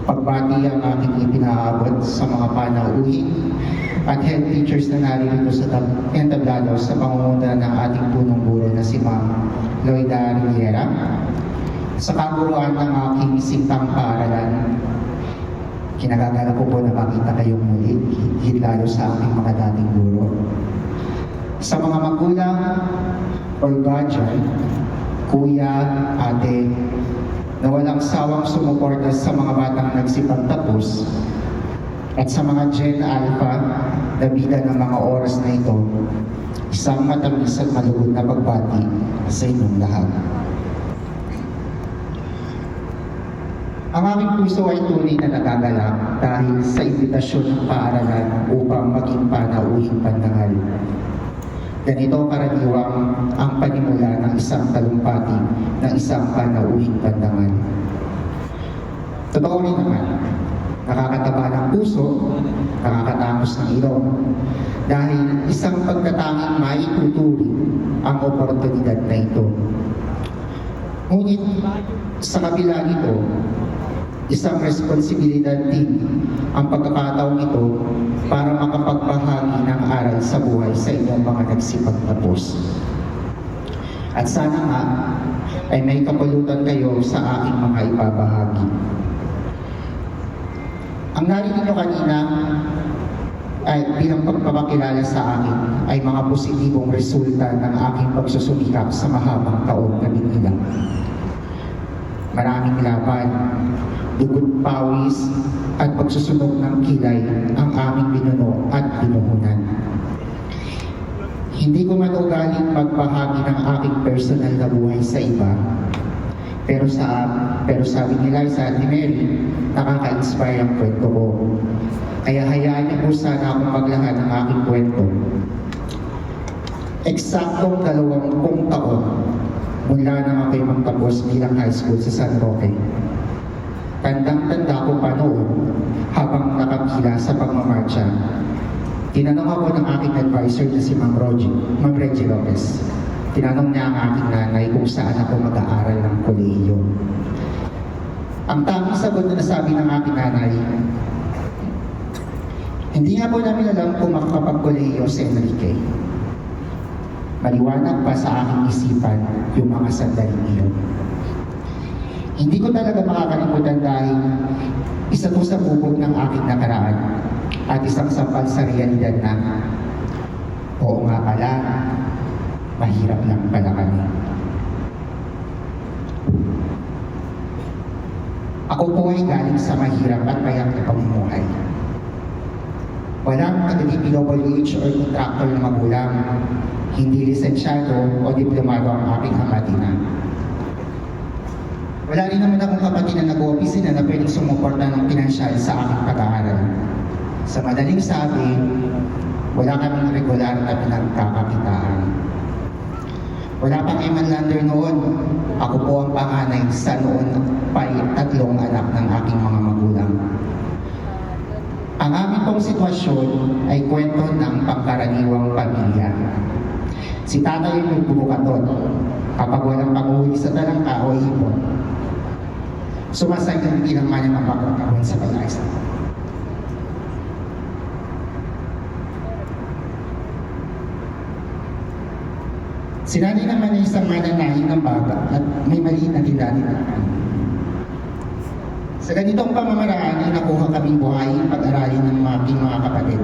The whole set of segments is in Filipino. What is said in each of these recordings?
pagbati ang aking ipinaabot sa mga panauhin at head teachers na naririto sa entablado sa pangunguna ng ating punong guro na si Ma'am Loida Riviera, sa kaguruan ng aking sintang paaralan. Kinagagala ko po na makita kayong muli, higit lalo sa aking mga dating guro. Sa mga magulang or guardian, kuya, ate, na walang sawang sumuporta sa mga batang nagsipagtapos, at sa mga Gen Alpha na bida ng mga oras na ito, isang matamis at malugod na pagbati sa inyong lahat. Ang aming puso ay tunay na nagagalak dahil sa imbitasyon ng paaralan upang maging panauhing pandangal. Ganito karaniwang ang panimula ng isang talumpati ng isang panauhing pandangal. Totoo rin naman, nakakataba ng puso, nakakatapos ng ilong, dahil isang pagkatanging maituturing ang oportunidad na ito. Ngunit sa kabila nito, isang responsibilidad din ang pagkakataong ito para makapagbahagi ng aral sa buhay sa inyong mga nagsipagtapos. At sana nga ay may kapulutan kayo sa aking mga ibabahagi. Ang narinig nyo kanina ay bilang pagpapakilala sa akin ay mga positibong resulta ng aking pagsusumikap sa mahabang taon na binilang. Maraming laban, dugot pawis at pagsusunog ng kilay ang aming binuno at binuhunan. Hindi ko man ugaling magbahagi ng aking personal na buhay sa iba, pero sabi ni Liza at ni Mary, nakaka-inspire ang kwento ko. Kaya hayaan niyo po sana akong maglahad ng aking kwento. Eksaktong 20 taon mula nang ako'y magtapos bilang high school sa San Roque. Tandang-tanda ko pa noon habang nakapila sa pagmamarcha. Tinanong ako ng aking advisor na si Ma'am Reggie Lopez. Tinanong niya ang aking nanay kung saan ako mag-aaral ng kolehiyo. Ang tanging sagot na nasabi ng aking nanay, hindi nga po namin alam kung makakapag-kolehiyo si Enrique. Maliwanag pa sa aking isipan yung mga sandaling iyon. Hindi ko talaga makakalimutan dahil isa to sa bubog ng aking nakaraan at isang sampal sa realidad na, oo nga pala, mahirap lang pala kami. Ako po ay galing sa mahirap at payak na pamumuhay. Walang taga-DPWH or contractor na magulang, hindi lisensyado o diplomado ang aking amatina. Wala rin naman akong kapatid na nag-opisina na pwedeng sumuporta ng pinansyal sa aking pag-aaral. Sa madaling sabi, wala kaming regular na pinagkakakitaan. Wala pang Emanlander noon. Ako po ang panganay sa noon pa'y 3 anak ng aking mga magulang. Ang aming pong sitwasyon ay kwento ng pangkaraniwang pamilya. Si tatay ay nagbubukaton kapag walang panguhuli sa talangka o ibon. Sumasayang bilang manang ang pagkakahon sa pag-aisa. Si nanay naman ay isang mananahin ng baga at may maliit na tindahan. Sa ganitong pamamaraan ay nakuha kaming buhayin pag-aralin ng aking mga kapatid.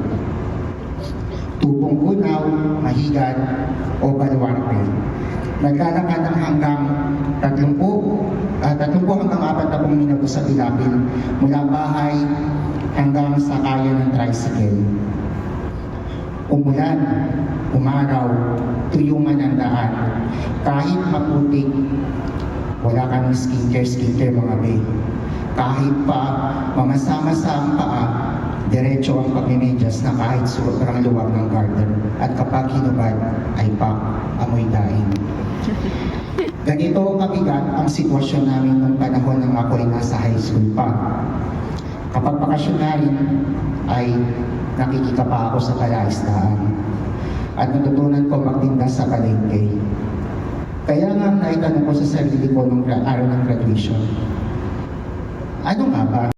Tubong Gunaw, Mahigan o Baluarte. Naglalakad ng hanggang 30 hanggang 40 minuto sa Pilapil mula bahay hanggang sa kaya ng tricycle. Umulan, umaraw, tuyungan ang daan. Kahit maputik, wala kang skincare mga bay. Kahit pa mamasama-sa ang paa, diretso ang pagmimedyas na kahit sobrang luwag ng garden. At kapag hinubad, ay amoy daing. Ganito kabigat ang sitwasyon namin noong panahon ng ako ay nasa high school pa. Kapag bakasyon na rin, ay nakikita pa ako sa kalaisdaan. At natutunan ko magtinda sa palengke. Kaya nga naitanong ko sa sarili ko nung araw ng graduation, ano nga ba